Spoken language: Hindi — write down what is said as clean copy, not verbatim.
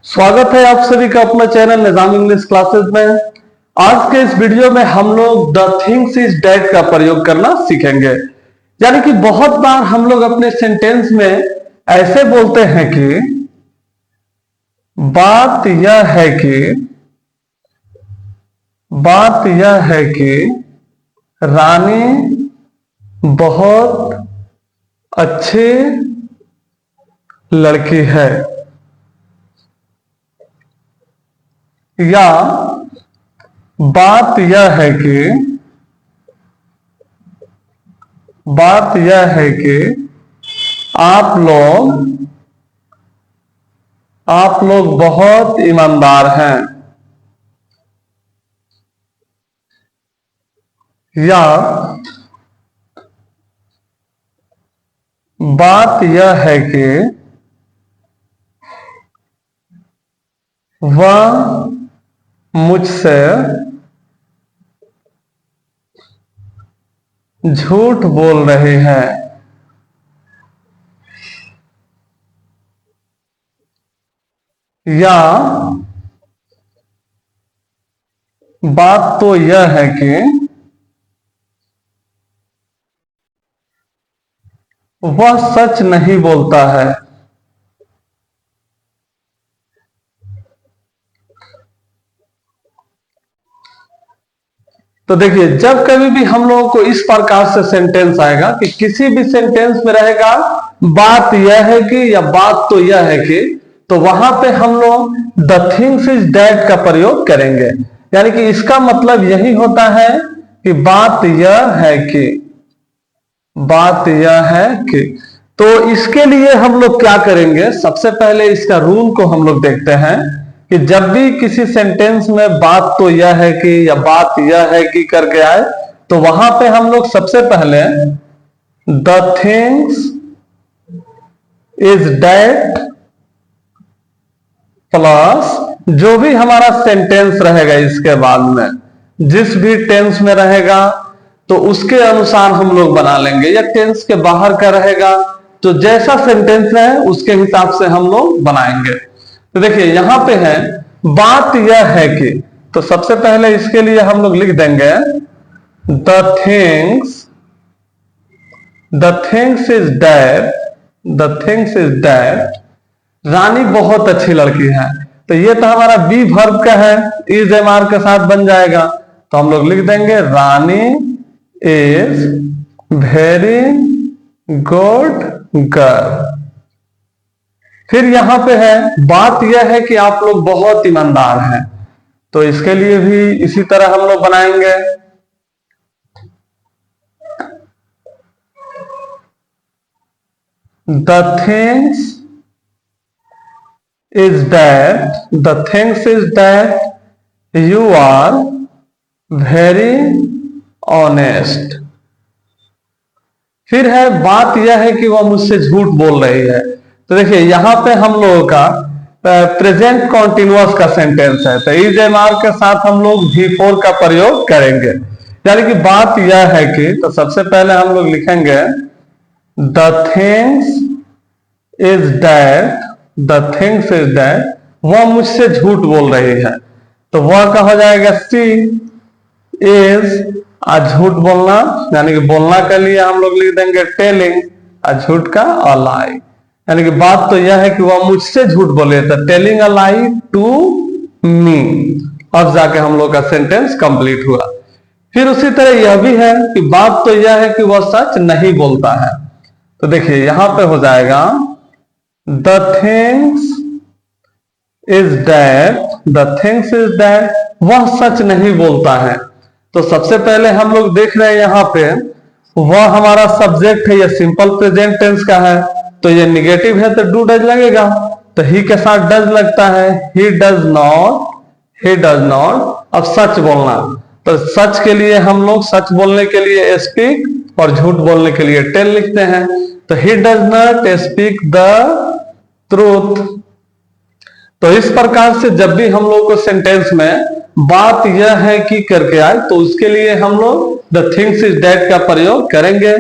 स्वागत है आप सभी का अपना चैनल निजाम इंग्लिश क्लासेस में। आज के इस वीडियो में हम लोग द थिंग्स इज डेट का प्रयोग करना सीखेंगे। यानी कि बहुत बार हम लोग अपने सेंटेंस में ऐसे बोलते हैं कि बात यह है कि रानी बहुत अच्छी लड़की है, या बात यह है कि आप लोग बहुत ईमानदार हैं, या बात यह है कि वह मुझसे झूठ बोल रहे हैं, या बात तो यह है कि वह सच नहीं बोलता है। तो देखिए, जब कभी भी हम लोगों को इस प्रकार से सेंटेंस आएगा कि किसी भी सेंटेंस में रहेगा बात यह है कि या बात तो यह है कि, तो वहां पे हम लोग द थिंग्स इज दैट का प्रयोग करेंगे। यानी कि इसका मतलब यही होता है कि बात यह है कि तो इसके लिए हम लोग क्या करेंगे, सबसे पहले इसका रूल को हम लोग देखते हैं कि जब भी किसी सेंटेंस में बात तो यह है कि या बात यह है कि करके आए, तो वहां पे हम लोग सबसे पहले the things is that plus जो भी हमारा सेंटेंस रहेगा इसके बाद में जिस भी टेंस में रहेगा तो उसके अनुसार हम लोग बना लेंगे, या टेंस के बाहर का रहेगा तो जैसा सेंटेंस है उसके हिसाब से हम लोग बनाएंगे। तो देखिए यहां पे है बात यह है कि, तो सबसे पहले इसके लिए हम लोग लिख देंगे द थिंग्स इज दैट रानी बहुत अच्छी लड़की है। तो ये तो हमारा बी वर्ब का है, इज एम आर के साथ बन जाएगा, तो हम लोग लिख देंगे रानी इज वेरी गुड गर्ल। फिर यहां पे है बात यह है कि आप लोग बहुत ईमानदार हैं, तो इसके लिए भी इसी तरह हम लोग बनाएंगे the things is that you are very honest. फिर है बात यह है कि वह मुझसे झूठ बोल रही है। तो देखिए यहां पे हम लोगों का प्रेजेंट कॉन्टिन्यूअस का सेंटेंस है, तो इज एम आर के साथ हम लोग V4 का प्रयोग करेंगे। यानी कि बात यह है कि, तो सबसे पहले हम लोग लिखेंगे द थिंग्स इज दैट वह मुझसे झूठ बोल रही है, तो वह का हो जाएगा सी इज झूठ बोलना, यानी कि बोलना के लिए हम लोग लिख देंगे टेलिंग, झूठ का अ लाई। यानी कि बात तो यह है कि वह मुझसे झूठ बोले, तो telling a lie to me. अब जाके हम लोग का सेंटेंस कंप्लीट हुआ। फिर उसी तरह यह भी है कि बात तो यह है कि वह सच नहीं बोलता है, तो देखिए यहां पे हो जाएगा द थिंग्स इज दैट वह सच नहीं बोलता है। तो सबसे पहले हम लोग देख रहे हैं यहां पे वह हमारा सब्जेक्ट है, यह सिंपल प्रेजेंट टेंस का है, तो ये निगेटिव है तो डू डज लगेगा, तो ही के साथ डज लगता है, ही डज नॉट। अब सच बोलना, तो सच के लिए हम लोग सच बोलने के लिए स्पीक और झूठ बोलने के लिए टेल लिखते हैं, तो he does not speak the truth. तो इस प्रकार से जब भी हम लोग को सेंटेंस में बात यह है कि करके आए, तो उसके लिए हम लोग द थिंग्स इज दैट का प्रयोग करेंगे।